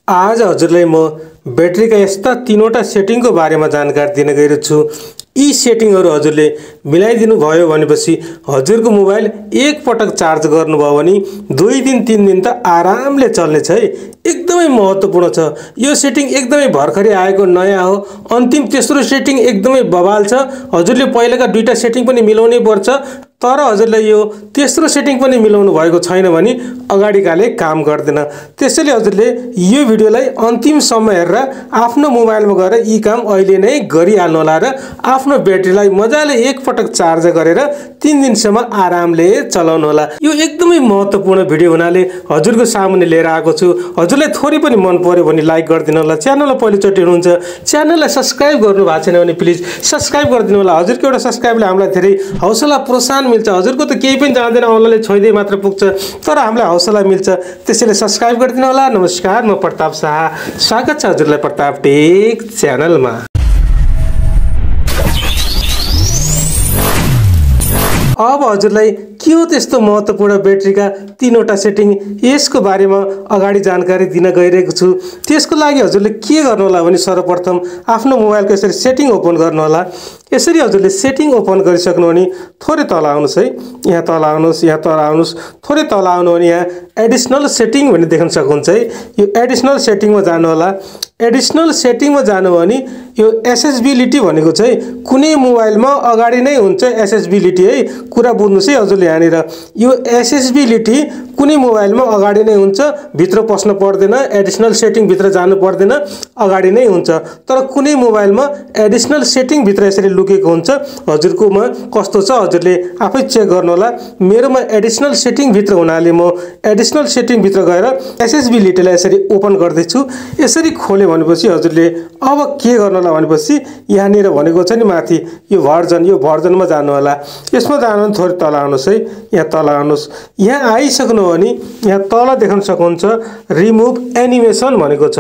आज हजुरलाई म ब्याट्रीका यस्ता तीनवटा सेटिङको बारेमा जानकारी दिन गइरहेको छु। यी सेटिङहरू हजुरले मिलाइदिनु भयो भनेपछि हजुरको मोबाइल एक पटक चार्ज गर्नुभयो भने 2 दिन 3 दिन त आरामले चल्नेछ है। एकदमै महत्त्वपूर्ण छ यो सेटिङ। एकदमै भर्खरै आएको नयाँ हो। अन्तिम तेस्रो सेटिङ एकदमै बवाल छ। हजुरले पहिलाका दुईटा सेटिङ पनि मिलाउनै पर्छ, तर हजुरले यो तेस्रो सेटिङ पनि मिलाउनु भएको छैन भने अगाडिकाले काम गर्दैन। त्यसैले हजुरले यो भिडियोलाई अन्तिमसम्म हेरेर आफ्नो मोबाइलमा गएर यी काम अहिले नै गरिहाल्नु होला र आफ्नो ब्याट्रीलाई मजाले एक पटक चार्ज गरेर 3 दिनसम्म आरामले चलाउनु होला। यो एकदमै महत्त्वपूर्ण भिडियो हुनाले हजुरको सामुन्ने लिएर आएको छु। हजुरलाई थोरै पनि मन पर्यो भने लाइक गरिदिनु होला। च्यानललाई पहिलोचोटि हुनुहुन्छ, च्यानललाई सब्स्क्राइब गर्नु भएको छैन भने प्लिज सब्स्क्राइब गरिदिनु होला। हजुरको एउटा सब्स्क्राइबले हामीलाई धेरै हौसला प्रोत्साहन मिल्छ। हजुरको त केही पनि जान्दैन, अनलाइनले छोइदिए मात्र पुग्छ, तर हामीलाई हौसला मिल्छ। त्यसैले सब्स्क्राइब गरिदिनु होला। नमस्कार, म प्रताप शाह। स्वागत छ हजुरलाई प्रताप टेक च्यानलमा। अब हजुरलाई के हो त्यस्तो महत्त्वपूर्ण ब्याट्रीका तीनवटा सेटिङ, यसको बारेमा अगाडि जानकारी दिन गइरहेको छु। त्यसको लागि हजुरले के गर्नु होला भने सर्वप्रथम आफ्नो मोबाइलको यसरी सेटिङ ओपन गर्नु होला। यसरी हजुरले सेटिङ ओपन गरिसक्नु भने थोरै तल आउनुहोस् है। यहाँ तल आउनुहोस्, यहाँ तल आउनुहोस्, थोरै तल आउनु भने यहाँ एडिसनल सेटिङ भन्ने देख्न सक्नुहुन्छ है। यो एडिसनल सेटिङमा जानु होला। एडिसनल सेटिङमा जानु हो भने यो एसेसिबिलिटी भनेको चाहिँ कुनै मोबाइलमा अगाडि नै हुन्छ एसेसिबिलिटी है। कुरा बुझ्नुहोस् है हजुरले। यहाँनिर यो एसेसिबिलिटी कुनै मोबाइलमा अगाडि नै हुन्छ, भित्र पस्न पर्दैन, एडिसनल सेटिङ भित्र जानु पर्दैन, अगाडि नै हुन्छ। तर कुनै मोबाइलमा एडिसनल सेटिङ भित्र यसरी लुकेको हुन्छ। हजुरकोमा कस्तो छ हजुरले आफै चेक गर्नु होला। मेरोमा एडिसनल सेटिङ भित्र हुनाले म एडिसनल सेटिङ भित्र गएर एसेसिबिलिटीलाई यसरी ओपन गर्दैछु। यसरी खोल्यो भनेपछि हजुरले अब के गर्नु होला भनेपछि यहाँनिर भनेको छ नि माथि यो भर्जनमा जानु होला। यसमा जानु भने थोरै तल आउनुहोस् है। यहाँ तल आउनुहोस्। यहाँ आइसक्नु हो भने यहाँ तल देख्न सक्नुहुन्छ रिमुभ एनिमेसन भनेको छ।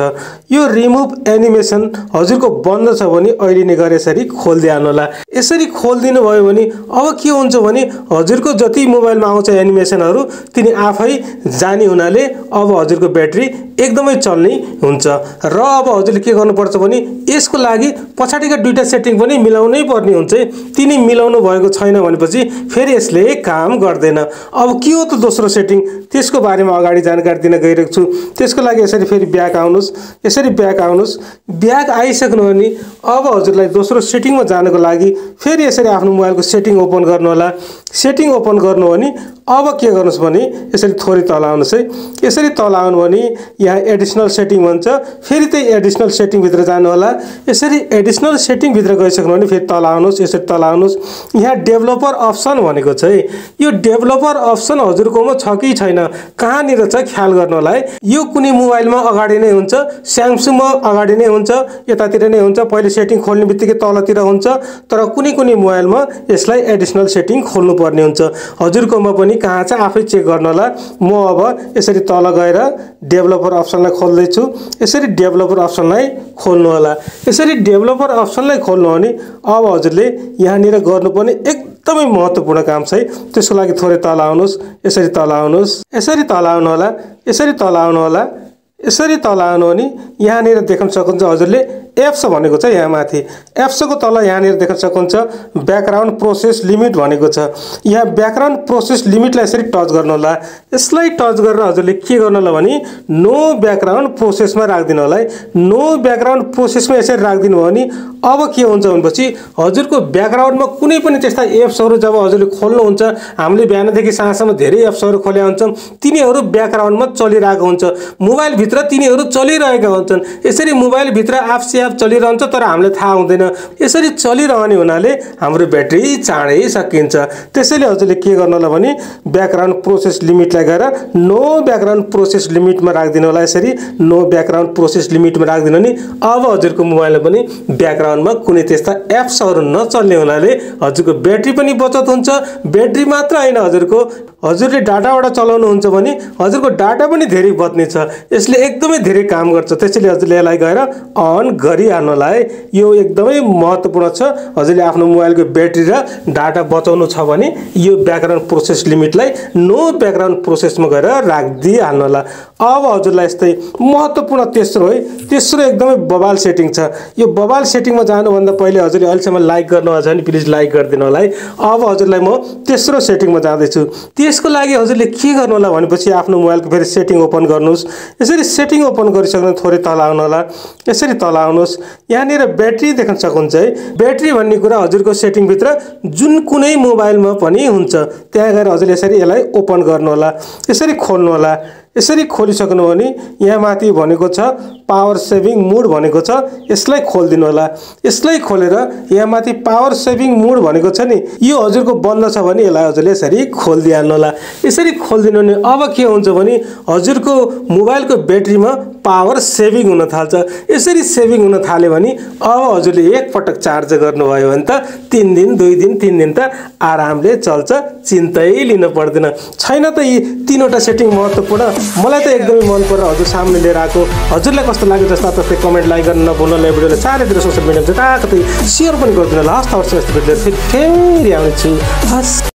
यो रिमुभ एनिमेसन हजुरको बन्द छ भने अहिले नै गएर यसरी खोलिदिनु होला। यसरी खोलिदिनु भयो भने अब के हुन्छ भने हजुरको जति मोबाइलमा आउँछ एनिमेसनहरू तिनी आफै जाने हुनाले अब हजुरको ब्याट्री एकदमै चल्ने हुन्छ। र अब हजुरले के गर्नुपर्छ भने यसको लागि पछाडिका दुईटा सेटिङ पनि मिलाउनै पर्ने हुन्छ। तिनी मिलाउनु भएको छैन भनेपछि फेरि यसले काम गर्दैन। अब के हो त दोस्रो सेटिङ, त्यसको बारेमा अगाडि जानकारी दिन गइरहेको छु। त्यसको लागि यसरी फेरि ब्याक आउनुहोस्। यसरी ब्याक आउनुहोस्। ब्याक आइसक्नु भने अब हजुरलाई दोस्रो सेटिङमा जानको लागि फेरि यसरी आफ्नो मोबाइलको सेटिङ ओपन गर्नु होला। सेटिङ ओपन गर्नु भने अब के गर्नुहोस् भने यसरी थोरै तल आउनुहोस् है। यसरी तल आउनु भने यहाँ एडिसनल सेटिङ भन्छ। फेरि त्यही एडिसनल सेटिङ भित्र जानु होला। यसरी एडिसनल सेटिङ भित्र गइसक्नु भने फेरि तल आउनुहोस्। यसरी तल आउनुहोस्। यहाँ डेभलपर अप्सन भनेको छ है। यो डेभलपर अप्सन हजुरकोमा छ कि छैन, कहाँनिर छ ख्याल गर्नु होला है। यो कुनै मोबाइलमा अगाडि नै हुन्छ, स्यामसङमा अगाडि नै हुन्छ, यतातिर नै हुन्छ। पहिले सेटिङ खोल्ने बित्तिकै तलतिर हुन्छ, तर कुनै कुनै मोबाइलमा यसलाई एडिसनल सेटिङ खोल्नु पर्ने हुन्छ। हजुरकोमा पनि कहाँ छ आफै चेक गर्नु होला। म अब यसरी तल गएर डेभलपर अप्सनलाई खोल्दैछु। यसरी डेभलपर अप्सनलाई खोल्नु होला। यसरी डेभलपर अप्सनलाई खोल्नु भने अब हजुरले यहाँनिर गर्नुपर्ने एकदमै महत्त्वपूर्ण काम छ है। त्यसको लागि थोरै तल आउनुहोस्। यसरी तल आउनुहोस्। यसरी तल आउनु होला। यसरी तल आउनु होला। यसरी तल आउनु भने यहाँनिर देख्न सक्नुहुन्छ हजुरले एप्स भनेको छ। यहाँ माथि एप्सको तल यहाँनिर देख्न सक्नुहुन्छ ब्याकग्राउन्ड प्रोसेस लिमिट भनेको छ। यहाँ ब्याकग्राउन्ड प्रोसेस लिमिटलाई यसरी टच गर्नु होला। यसलाई टच गरेर हजुरले के गर्नु होला भने नो ब्याकग्राउन्ड प्रोसेसमा राखिदिनु होला है। नो ब्याकग्राउन्ड प्रोसेसमा यसरी राखिदिनु भयो भने अब के हुन्छ भनेपछि हजुरको ब्याकग्राउन्डमा कुनै पनि त्यस्ता एप्सहरू जब हजुरले खोल्नुहुन्छ, हामीले बिहानदेखि साँझसम्म धेरै एप्सहरू खोलेका हुन्छौँ, तिनीहरू ब्याकग्राउन्डमा चलिरहेको हुन्छ। मोबाइलभित्र तिनीहरू चलिरहेका हुन्छन्। यसरी मोबाइलभित्र एप चलिरहन्छ तर हामीलाई थाहा हुँदैन। यसरी चलिरहने हुनाले हाम्रो ब्याट्री चाँडै सकिन्छ। त्यसैले हजुरले के गर्नु होला भने ब्याकग्राउन्ड प्रोसेस लिमिटलाई गएर नो ब्याकग्राउन्ड प्रोसेस लिमिटमा राखिदिनु होला। यसरी नो ब्याकग्राउन्ड प्रोसेस लिमिटमा राखिदिनु भने अब हजुरको मोबाइलमा पनि ब्याकग्राउन्डमा कुनै त्यस्ता एप्सहरू नचल्ने हुनाले हजुरको ब्याट्री पनि बचत हुन्छ। ब्याट्री मात्र होइन, हजुरको हजुरले डाटाबाट चलाउनुहुन्छ भने हजुरको डाटा पनि धेरै बच्नेछ। यसले एकदमै धेरै काम गर्छ। त्यसैले हजुरले यसलाई गएर अन गरिहाल्नुहोला है। यो एकदमै महत्त्वपूर्ण छ। हजुरले आफ्नो मोबाइलको ब्याट्री र डाटा बचाउनु छ भने यो ब्याकग्राउन्ड प्रोसेस लिमिटलाई नो ब्याकग्राउन्ड प्रोसेसमा गएर राखिदिइहाल्नुहोला। अब हजुरलाई यस्तै महत्त्वपूर्ण तेस्रो है, तेस्रो एकदमै बबाल सेटिङ छ। यो बबाल सेटिङमा जानुभन्दा पहिले हजुरले अहिलेसम्म लाइक गर्नुभएको छ भने प्लिज लाइक गरिदिनु होला है। अब हजुरलाई म तेस्रो सेटिङमा जाँदैछु। त्यसको लागि हजुरले के गर्नु होला भनेपछि आफ्नो मोबाइलको फेरि सेटिङ ओपन गर्नुहोस्। यसरी सेटिङ ओपन गरिसक्नु थोरै तल आउनु होला। यसरी तल आउनुहोस्। यहाँनिर ब्याट्री देख्न सक्नुहुन्छ है। ब्याट्री भन्ने कुरा हजुरको सेटिङभित्र जुन कुनै मोबाइलमा पनि हुन्छ। त्यहाँ गएर हजुरले यसरी यसलाई ओपन गर्नु होला। यसरी खोल्नु होला। यसरी खोलिसक्नु भने यहाँ माथि भनेको छ पावर सेभिङ मोड भनेको छ। यसलाई खोलिदिनु होला। यसलाई खोलेर यहाँ माथि पावर सेभिङ मोड भनेको छ नि, यो हजुरको बन्द छ भने यसलाई हजुरले यसरी खोलिदिइहाल्नु होला। यसरी खोलिदिनु भने अब के हुन्छ भने हजुरको मोबाइलको ब्याट्रीमा पावर सेभिङ हुन थाल्छ। यसरी सेभिङ हुन थाल्यो भने अब हजुरले एकपटक चार्ज गर्नुभयो भने त 3 दिन 2 दिन 3 दिन त आरामले चल्छ। चिन्तै लिनु पर्दैन। छैन त यी तीनवटा सेटिङ महत्त्वपूर्ण। मलाई त एकदमै मन परेर हजुर सामने लिएर आएको। हजुरलाई कस्तो लाग्यो जस्ता तस्तै कमेन्ट लाइक गर्न नभुल्नु। भिडियोलाई चारैतिर सोसियल मिडियामा जताकतै सेयर पनि गरिदिनु होला। हस् त फेरि आउनेछु। हस्।